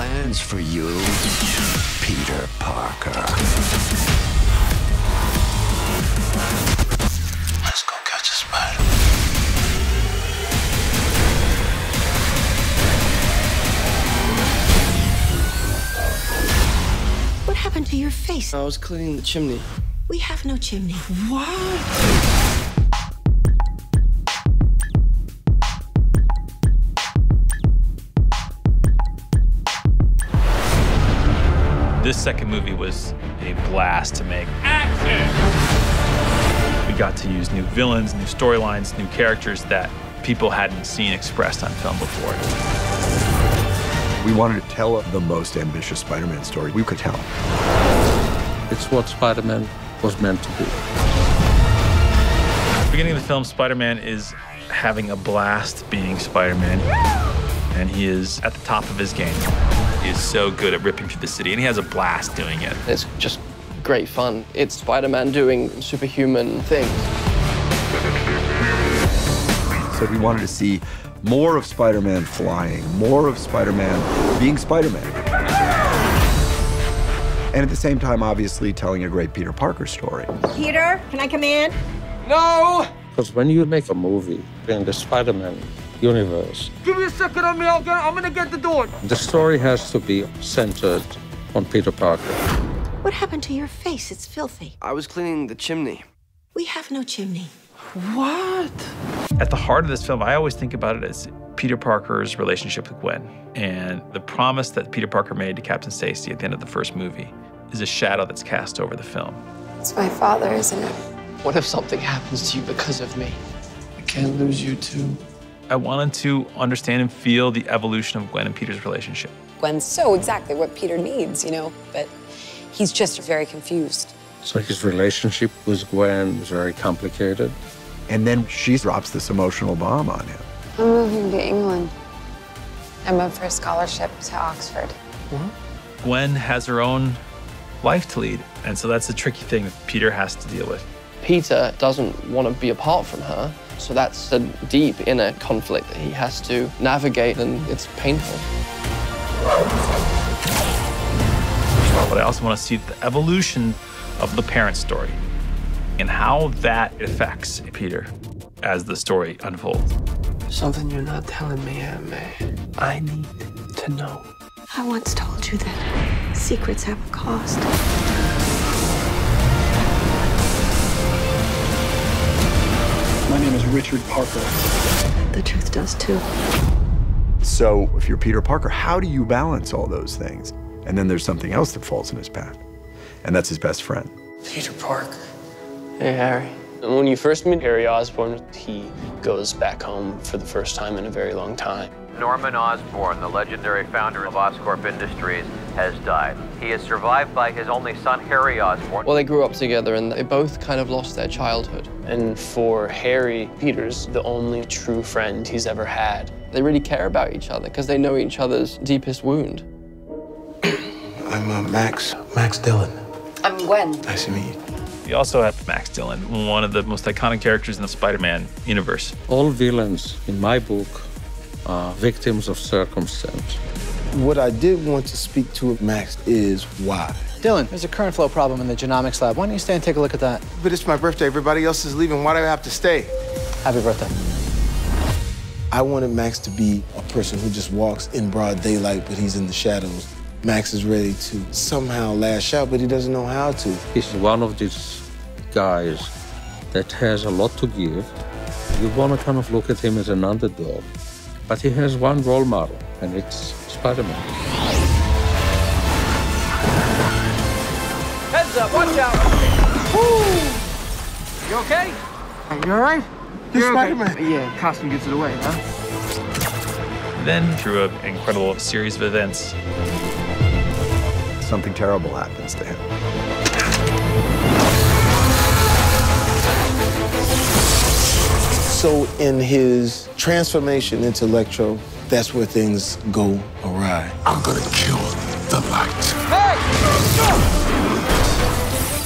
plans for you, Peter Parker. Let's go catch a spider. What happened to your face? I was cleaning the chimney. We have no chimney. What? This second movie was a blast to make. Action! We got to use new villains, new storylines, new characters that people hadn't seen expressed on film before. We wanted to tell the most ambitious Spider-Man story we could tell. It's what Spider-Man was meant to be. At the beginning of the film, Spider-Man is having a blast being Spider-Man, and he is at the top of his game. He is so good at ripping through the city, and he has a blast doing it. It's just great fun. It's Spider-Man doing superhuman things. So we wanted to see more of Spider-Man flying, more of Spider-Man being Spider-Man. And at the same time, obviously, telling a great Peter Parker story. Peter, can I come in? No! Because when you make a movie in the Spider-Man universe, Give me a second, I'm gonna get the door. the story has to be centered on Peter Parker. What happened to your face? It's filthy. I was cleaning the chimney. We have no chimney. What? At the heart of this film, I always think about it as Peter Parker's relationship with Gwen, and the promise that Peter Parker made to Captain Stacy at the end of the first movie is a shadow that's cast over the film. It's my father, isn't it? What if something happens to you because of me? I can't lose you too. I wanted to understand and feel the evolution of Gwen and Peter's relationship. Gwen's so exactly what Peter needs, you know, but he's just very confused. So his relationship with Gwen is very complicated. And then she drops this emotional bomb on him. I'm moving to England. I'm up for a scholarship to Oxford. What? Gwen has her own life to lead, and so that's a tricky thing that Peter has to deal with. Peter doesn't want to be apart from her, so that's a deep inner conflict that he has to navigate, and it's painful. But I also want to see the evolution of the parent story and how that affects Peter as the story unfolds. Something you're not telling me, Aunt May. I need to know. I once told you that secrets have a cost. My name is Richard Parker. The truth does too. So if you're Peter Parker, how do you balance all those things? And then there's something else that falls in his path, and that's his best friend. Peter Parker. Hey, Harry. And when you first meet Harry Osborn, he goes back home for the first time in a very long time. Norman Osborn, the legendary founder of Oscorp Industries, has died. He is survived by his only son, Harry Osborn. Well, they grew up together, and they both kind of lost their childhood. And for Harry, Peter's the only true friend he's ever had. They really care about each other because they know each other's deepest wound. I'm Max Dillon. I'm Gwen. Nice to meet you. We also have Max Dillon, one of the most iconic characters in the Spider-Man universe. All villains in my book are victims of circumstance. What I did want to speak to Max is why. Dylan, there's a current flow problem in the genomics lab. Why don't you stay and take a look at that? But it's my birthday. Everybody else is leaving. Why do I have to stay? Happy birthday. I wanted Max to be a person who just walks in broad daylight, but he's in the shadows. Max is ready to somehow lash out, but he doesn't know how to. He's one of these guys that has a lot to give. You want to kind of look at him as an underdog, but he has one role model, and it's Spider-Man. Heads up, watch out! Woo! You okay? You all right? You're Spider-Man. Yeah, costume gets it away, huh? Then, through an incredible series of events, Something terrible happens to him. So in his transformation into Electro, that's where things go awry. I'm gonna kill the light.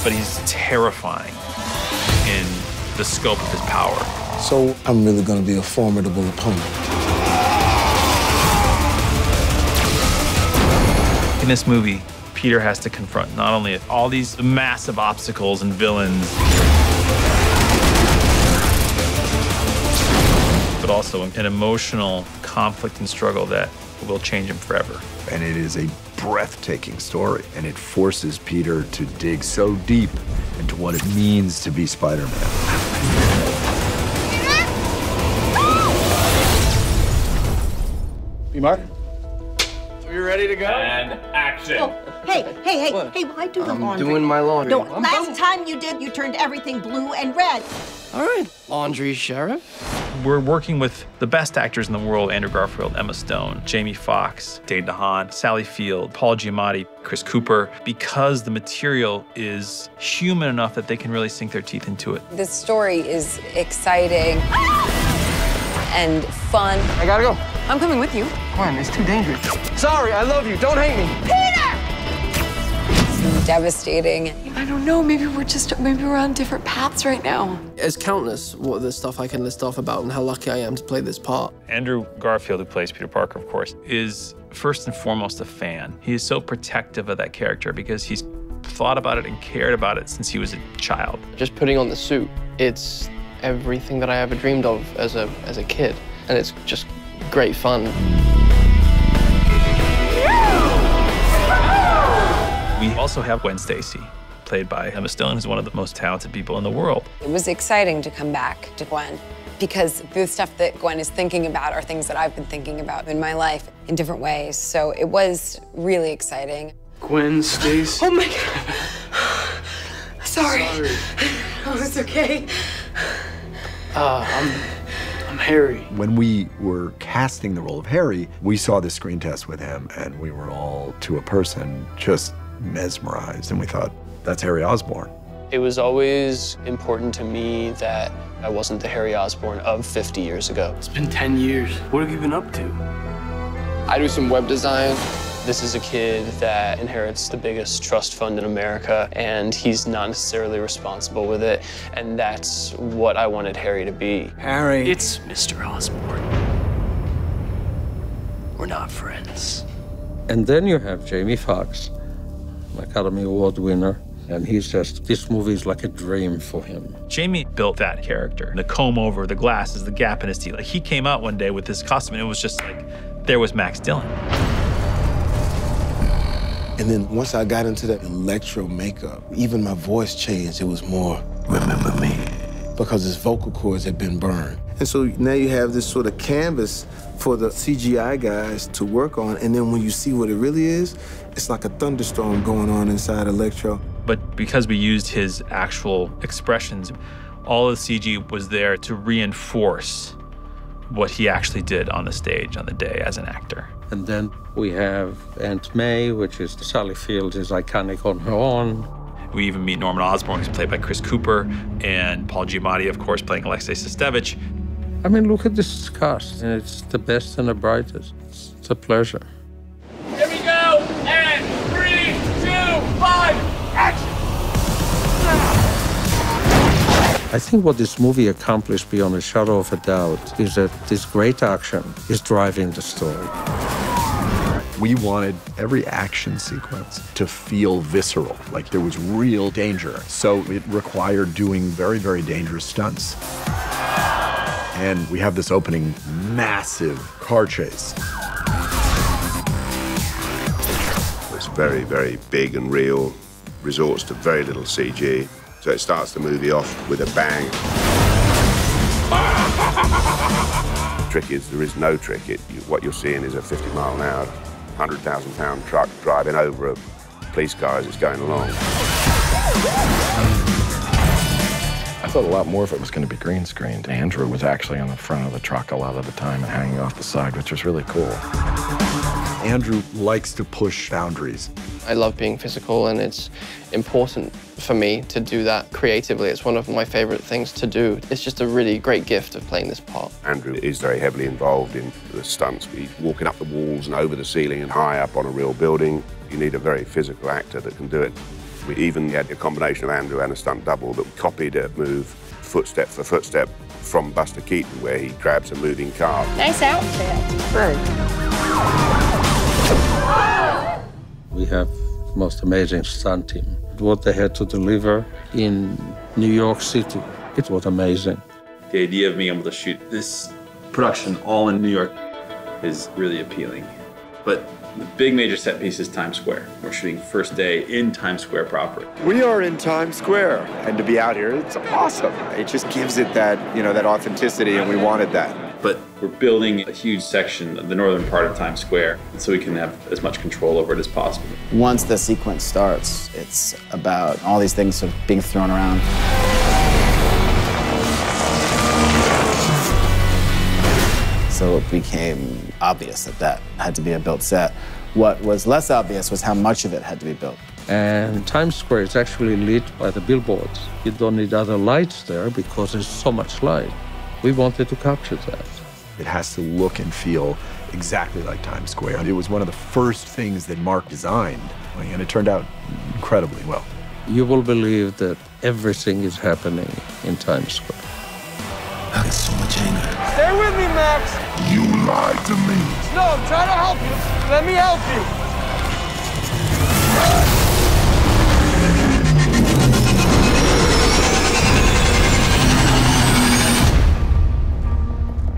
but he's terrifying in the scope of his power. So I'm really gonna be a formidable opponent. In this movie, Peter has to confront not only all these massive obstacles and villains, but also an emotional conflict and struggle that will change him forever. And it is a breathtaking story, and it forces Peter to dig so deep into what it means to be Spider-Man. B-Mark? Are you ready to go? And action. Oh, hey, why do the laundry? I'm doing my laundry. No, last time you did, you turned everything blue and red. All right, laundry sheriff. We're working with the best actors in the world: Andrew Garfield, Emma Stone, Jamie Foxx, Dane DeHaan, Sally Field, Paul Giamatti, Chris Cooper, because the material is human enough that they can really sink their teeth into it. This story is exciting and fun. I gotta go. I'm coming with you. Gwen, it's too dangerous. Sorry, I love you. Don't hate me. It's devastating. I don't know, maybe we're on different paths right now. It's countless what the stuff I can list off about and how lucky I am to play this part. Andrew Garfield, who plays Peter Parker, of course, is first and foremost a fan. He is so protective of that character because he's thought about it and cared about it since he was a child. Just putting on the suit, it's everything that I ever dreamed of as a kid. And it's just great fun. We also have Gwen Stacy, played by Emma Stone, who's one of the most talented people in the world. It was exciting to come back to Gwen because the stuff that Gwen is thinking about are things that I've been thinking about in my life in different ways. So it was really exciting. Gwen Stacy. Oh my God. Sorry. Oh, it's okay. I'm Harry. When we were casting the role of Harry, we saw the screen test with him, and we were all, to a person, just mesmerized, and we thought, that's Harry Osborn. It was always important to me that I wasn't the Harry Osborn of 50 years ago. It's been 10 years. What have you been up to? I do some web design. This is a kid that inherits the biggest trust fund in America, and he's not necessarily responsible with it, and that's what I wanted Harry to be. Harry. It's Mr. Osborn. We're not friends. And then you have Jamie Foxx, Academy Award winner, and he's just, this movie is like a dream for him. Jamie built that character. The comb over, the glasses, the gap in his teeth. Like, he came out one day with this costume, and it was just like, there was Max Dillon. And then once I got into the electro makeup, even my voice changed. It was more, remember me, because his vocal cords had been burned. And so now you have this sort of canvas for the CGI guys to work on, and then when you see what it really is, it's like a thunderstorm going on inside Electro. But because we used his actual expressions, all of the CG was there to reinforce what he actually did on the stage on the day as an actor. And then we have Aunt May, which is Sally Field is iconic on her own. We even meet Norman Osborn, who's played by Chris Cooper, and Paul Giamatti, of course, playing Alexei Sestevich. I mean, look at this cast, and it's the best and the brightest. It's a pleasure. Here we go, and 3, 2, 5, action! I think what this movie accomplished beyond a shadow of a doubt is that this great action is driving the story. We wanted every action sequence to feel visceral, like there was real danger. So it required doing very, very dangerous stunts. And we have this opening massive car chase. It's very, very big and real, resorts to very little CG. So it starts the movie off with a bang. The trick is there is no trick. What you're seeing is a 50-mile-an-hour, 100,000-pound truck driving over a police car as it's going along. I thought a lot more of it was going to be green screened. Andrew was actually on the front of the truck a lot of the time and hanging off the side, which was really cool. Andrew likes to push boundaries. I love being physical, and it's important for me to do that creatively. It's one of my favorite things to do. It's just a really great gift of playing this part. Andrew is very heavily involved in the stunts. He's walking up the walls and over the ceiling and high up on a real building. You need a very physical actor that can do it. We even had a combination of Andrew and a stunt double that copied a move, footstep for footstep, from Buster Keaton, where he grabs a moving car. Nice outfit. Thanks. We have the most amazing stunt team. What they had to deliver in New York City, it was amazing. The idea of being able to shoot this production all in New York is really appealing. But the big major set piece is Times Square. We're shooting first day in Times Square proper. We are in Times Square, and to be out here, it's awesome. It just gives it that, that authenticity, and we wanted that. But we're building a huge section of the northern part of Times Square so we can have as much control over it as possible. Once the sequence starts, it's about all these things sort of being thrown around. So it became obvious that had to be a built set. What was less obvious was how much of it had to be built. And Times Square is actually lit by the billboards. You don't need other lights there because there's so much light. We wanted to capture that. It has to look and feel exactly like Times Square. It was one of the first things that Mark designed, and it turned out incredibly well. You will believe that everything is happening in Times Square. I got so much anger. Stay with me, Max. You lied to me. No, I'm trying to help you. Let me help you.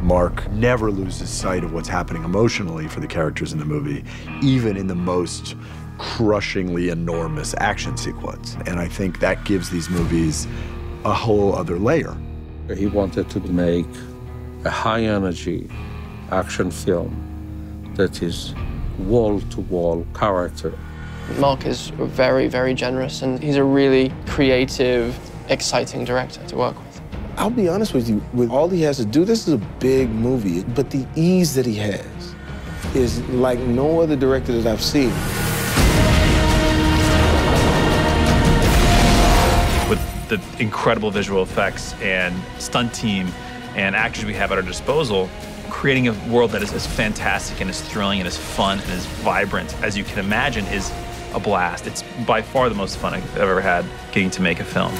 Mark never loses sight of what's happening emotionally for the characters in the movie, even in the most crushingly enormous action sequence. And I think that gives these movies a whole other layer. He wanted to make a high-energy action film that is wall-to-wall character. Mark is very, very generous, and he's a really creative, exciting director to work with. I'll be honest with you, with all he has to do, this is a big movie, but the ease that he has is like no other director that I've seen. With the incredible visual effects and stunt team and actors we have at our disposal, creating a world that is as fantastic and as thrilling and as fun and as vibrant as you can imagine is a blast. It's by far the most fun I've ever had getting to make a film.